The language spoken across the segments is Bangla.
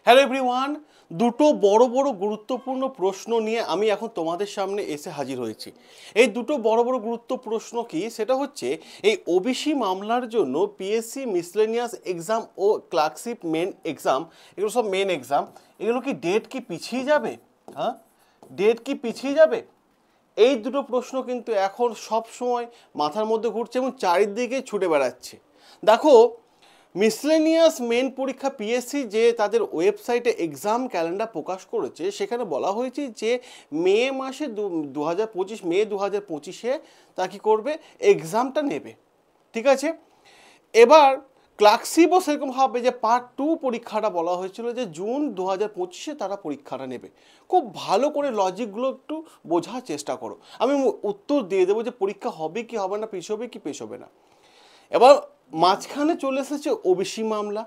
হ্যালো এভরিওয়ান, দুটো বড় বড় গুরুত্বপূর্ণ প্রশ্ন নিয়ে আমি এখন তোমাদের সামনে এসে হাজির হয়েছি। এই দুটো বড় বড় গুরুত্বপূর্ণ প্রশ্ন কি, সেটা হচ্ছে এই ওবিসি মামলার জন্য পিএসসি মিসলেনিয়াস এক্সাম ও ক্লার্কশিপ মেন এক্সাম, এগুলো সব মেন এক্সাম, এগুলো কি ডেট কি পিছিয়ে যাবে? হ্যাঁ, ডেট কি পিছিয়ে যাবে? এই দুটো প্রশ্ন কিন্তু এখন সব সময় মাথার মধ্যে ঘুরছে এবং চারিদিকে ছুটে বেড়াচ্ছে। দেখো, মিসলেনিয়াস মেন পরীক্ষা পিএসসি যে তাদের ওয়েবসাইটে এক্সাম ক্যালেন্ডার প্রকাশ করেছে, সেখানে বলা হয়েছে যে মে মাসে 2025 মে 2025-এ তা কী করবে, এক্সামটা নেবে। ঠিক আছে, এবার ক্লার্কশিপও সেরকম হবে যে পার্ট 2 পরীক্ষাটা বলা হয়েছিল যে জুন 2025-এ তারা পরীক্ষাটা নেবে। খুব ভালো করে লজিকগুলো একটু বোঝার চেষ্টা করো, আমি উত্তর দিয়ে দেবো যে পরীক্ষা হবে কি হবে না, পেছোবে কি পেছোবে না। এবার মাঝখানে চলে এসেছে ওবিসি মামলা।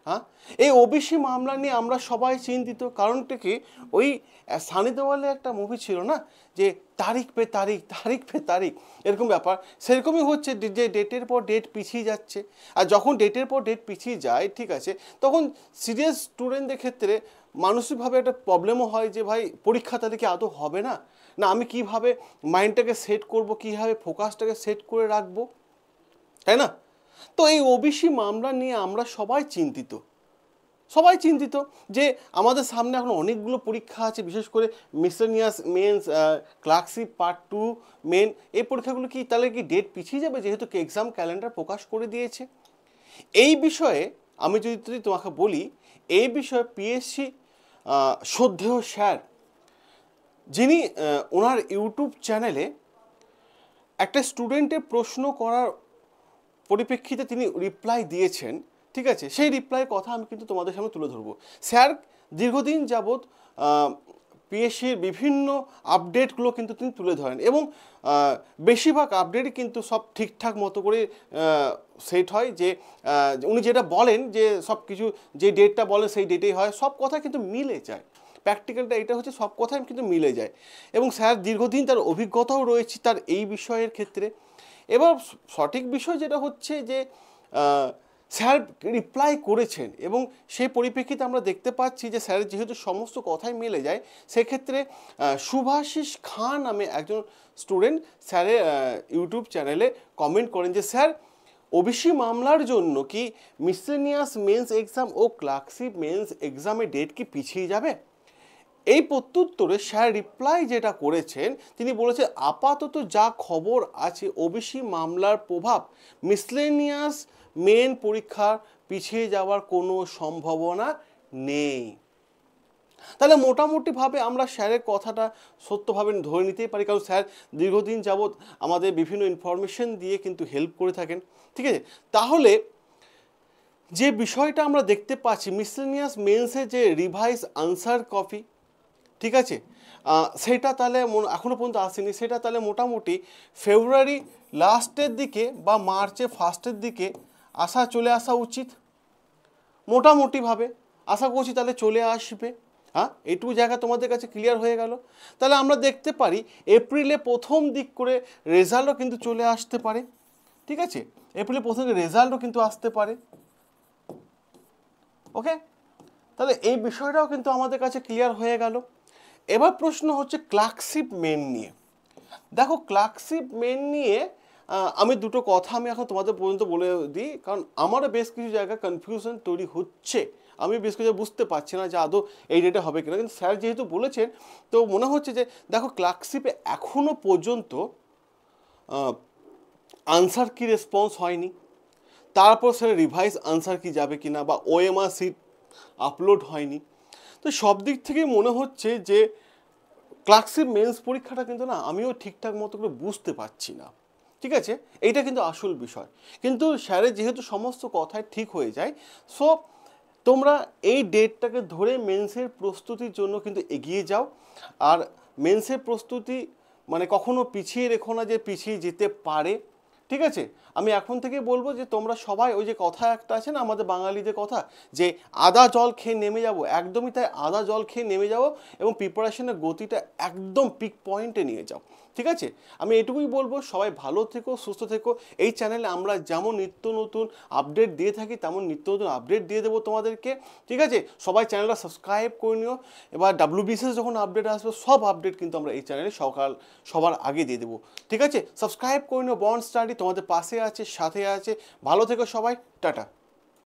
হ্যাঁ, এই ওবিসি মামলা নিয়ে আমরা সবাই চিন্তিত। কারণটা কি, ওই সানি দেওয়ালে একটা মুভি ছিল না, যে তারিখ পে তারিখ, তারিখ পে তারিখ, এরকম ব্যাপার। সেরকমই হচ্ছে যে ডেটের পর ডেট পিছিয়ে যাচ্ছে। আর যখন ডেটের পর ডেট পিছিয়ে যায়, ঠিক আছে, তখন সিরিয়াস স্টুডেন্টদের ক্ষেত্রে মানসিকভাবে একটা প্রবলেমও হয় যে ভাই পরীক্ষা তাদেরকে আদৌ হবে না, না আমি কিভাবে মাইন্ডটাকে সেট করব, কীভাবে ফোকাসটাকে সেট করে রাখবো, তাই না? তো এই ওবিসি মামলা নিয়ে আমরা সবাই চিন্তিত যে আমাদের সামনে এখন অনেকগুলো পরীক্ষা আছে, বিশেষ করে miscellaneous mains, clerkship part 2 main, এই পরীক্ষাগুলো কি তাহলে কি ডেট পিছিয়ে যাবে, যেহেতু এক্সাম ক্যালেন্ডার প্রকাশ করে দিয়েছে? এই বিষয়ে আমি যদি তোমাকে বলি, এই বিষয়ে পিএসসি শ্রদ্ধেয় স্যার, যিনি ওনার ইউটিউব চ্যানেলে একটা স্টুডেন্টের প্রশ্ন করার পরিপ্রেক্ষিতে তিনি রিপ্লাই দিয়েছেন, ঠিক আছে, সেই রিপ্লাইয়ের কথা আমি কিন্তু তোমাদের সামনে তুলে ধরবো। স্যার দীর্ঘদিন যাবৎ পিএসসির বিভিন্ন আপডেটগুলো কিন্তু তিনি তুলে ধরেন এবং বেশিরভাগ আপডেটই কিন্তু সব ঠিকঠাক মতো করে সেট হয়, যে উনি যেটা বলেন যে সব কিছু যে ডেটটা বলেন সেই ডেটেই হয়, সব কথা কিন্তু মিলে যায়। প্র্যাকটিক্যালটা এটা হচ্ছে, সব কথাই কিন্তু মিলে যায় এবং স্যার দীর্ঘদিন তার অভিজ্ঞতাও রয়েছে তার এই বিষয়ের ক্ষেত্রে। এবার সঠিক বিষয় যেটা হচ্ছে যে স্যার রিপ্লাই করেছেন এবং সেই পরিপ্রেক্ষিতে আমরা দেখতে পাচ্ছি যে স্যারের যেহেতু সমস্ত কথাই মিলে যায়, সেক্ষেত্রে শুভাশিস খান নামে একজন স্টুডেন্ট স্যারের ইউটিউব চ্যানেলে কমেন্ট করেন যে স্যার ওবিসি মামলার জন্য কি মিসলেনিয়াস মেন্স এক্সাম ও ক্লার্কশিপ মেন্স এক্সামের ডেট কি পিছিয়ে যাবে? এই প্রত্যুত্তরে স্যার রিপ্লাই যেটা করেছেন, তিনি বলেছেন আপাতত যা খবর আছে ওবিসি মামলার প্রভাব মিসলেনিয়াস মেন পরীক্ষার পিছিয়ে যাওয়ার কোনো সম্ভাবনা নেই। তাহলে মোটামুটিভাবে আমরা স্যারের কথাটা সত্যভাবে ধরে নিতেই পারি, কারণ স্যার দীর্ঘদিন যাবৎ আমাদের বিভিন্ন ইনফরমেশন দিয়ে কিন্তু হেল্প করে থাকেন। ঠিক আছে, তাহলে যে বিষয়টা আমরা দেখতে পাচ্ছি, মিসলেনিয়াস মেন্সের যে রিভাইজ আনসার কপি, ঠিক আছে, সেটা তাহলে এখনও পর্যন্ত আসেনি, সেটা তাহলে মোটামুটি ফেব্রুয়ারি লাস্টের দিকে বা মার্চের ফার্স্টের দিকে চলে আসা উচিত, মোটামুটিভাবে আশা করছি তাহলে চলে আসবে। হ্যাঁ, এইটুকু জায়গা তোমাদের কাছে ক্লিয়ার হয়ে গেল। তাহলে আমরা দেখতে পারি এপ্রিলে প্রথম দিক করে রেজাল্টও কিন্তু চলে আসতে পারে। ঠিক আছে, এপ্রিলে প্রথম রেজাল্টও কিন্তু আসতে পারে। ওকে, তাহলে এই বিষয়টাও কিন্তু আমাদের কাছে ক্লিয়ার হয়ে গেল। এবার প্রশ্ন হচ্ছে ক্লার্কশিপ মেন নিয়ে। দেখো, ক্লার্কশিপ মেন নিয়ে আমি দুটো কথা আমি এখন তোমাদের পর্যন্ত বলে দিই, কারণ আমারও বেশ কিছু জায়গায় কনফিউশন তৈরি হচ্ছে, আমি বেশ কিছু বুঝতে পারছি না যে আদৌ এই ডেটে হবে কিনা। কিন্তু স্যার যেহেতু বলেছেন, তো মনে হচ্ছে যে দেখো ক্লার্কশিপে এখনও পর্যন্ত আনসার কি রেসপন্স হয়নি, তারপর স্যার রিভাইজ আনসার কি যাবে কিনা, বা ওএমআর সিট আপলোড হয়নি। তো সব দিক থেকেই মনে হচ্ছে যে ক্লার্কশিপ মেন্স পরীক্ষাটা কিন্তু না আমিও ঠিকঠাক মতো করে বুঝতে পারছি না। ঠিক আছে, এইটা কিন্তু আসল বিষয়। কিন্তু স্যারের যেহেতু সমস্ত কথাই ঠিক হয়ে যায়, সো তোমরা এই ডেটটাকে ধরে মেন্সের প্রস্তুতির জন্য কিন্তু এগিয়ে যাও। আর মেন্সের প্রস্তুতি মানে কখনো পিছিয়ে রেখো না, যে পিছিয়ে যেতে পারে। ঠিক আছে, আমি এখন থেকে বলবো যে তোমরা সবাই, ওই যে কথা একটা আছে না আমাদের বাঙালিদের কথা, যে আদা জল খেয়ে নেমে যাব, একদমই তাই, আদা জল খেয়ে নেমে যাও এবং প্রিপারেশনের গতিটা একদম পিক পয়েন্টে নিয়ে যাও। ঠিক আছে, আমি এটুকুই বলবো, সবাই ভালো থেকো, সুস্থ থেকো। এই চ্যানেলে আমরা যেমন নিত্য নতুন আপডেট দিয়ে থাকি তেমন নিত্য নতুন আপডেট দিয়ে দেবো তোমাদেরকে। ঠিক আছে, সবাই চ্যানেলটা সাবস্ক্রাইব করে নিও। এবার WBCS যখন আপডেট আসবে সব আপডেট কিন্তু আমরা এই চ্যানেলে সবার আগে দিয়ে দেবো। ঠিক আছে, সাবস্ক্রাইব করে নিও। বন্ড স্টাডি তোমাদের পাশে আছে, সাথে আছে। ভালো থেকো সবাই, টাটা।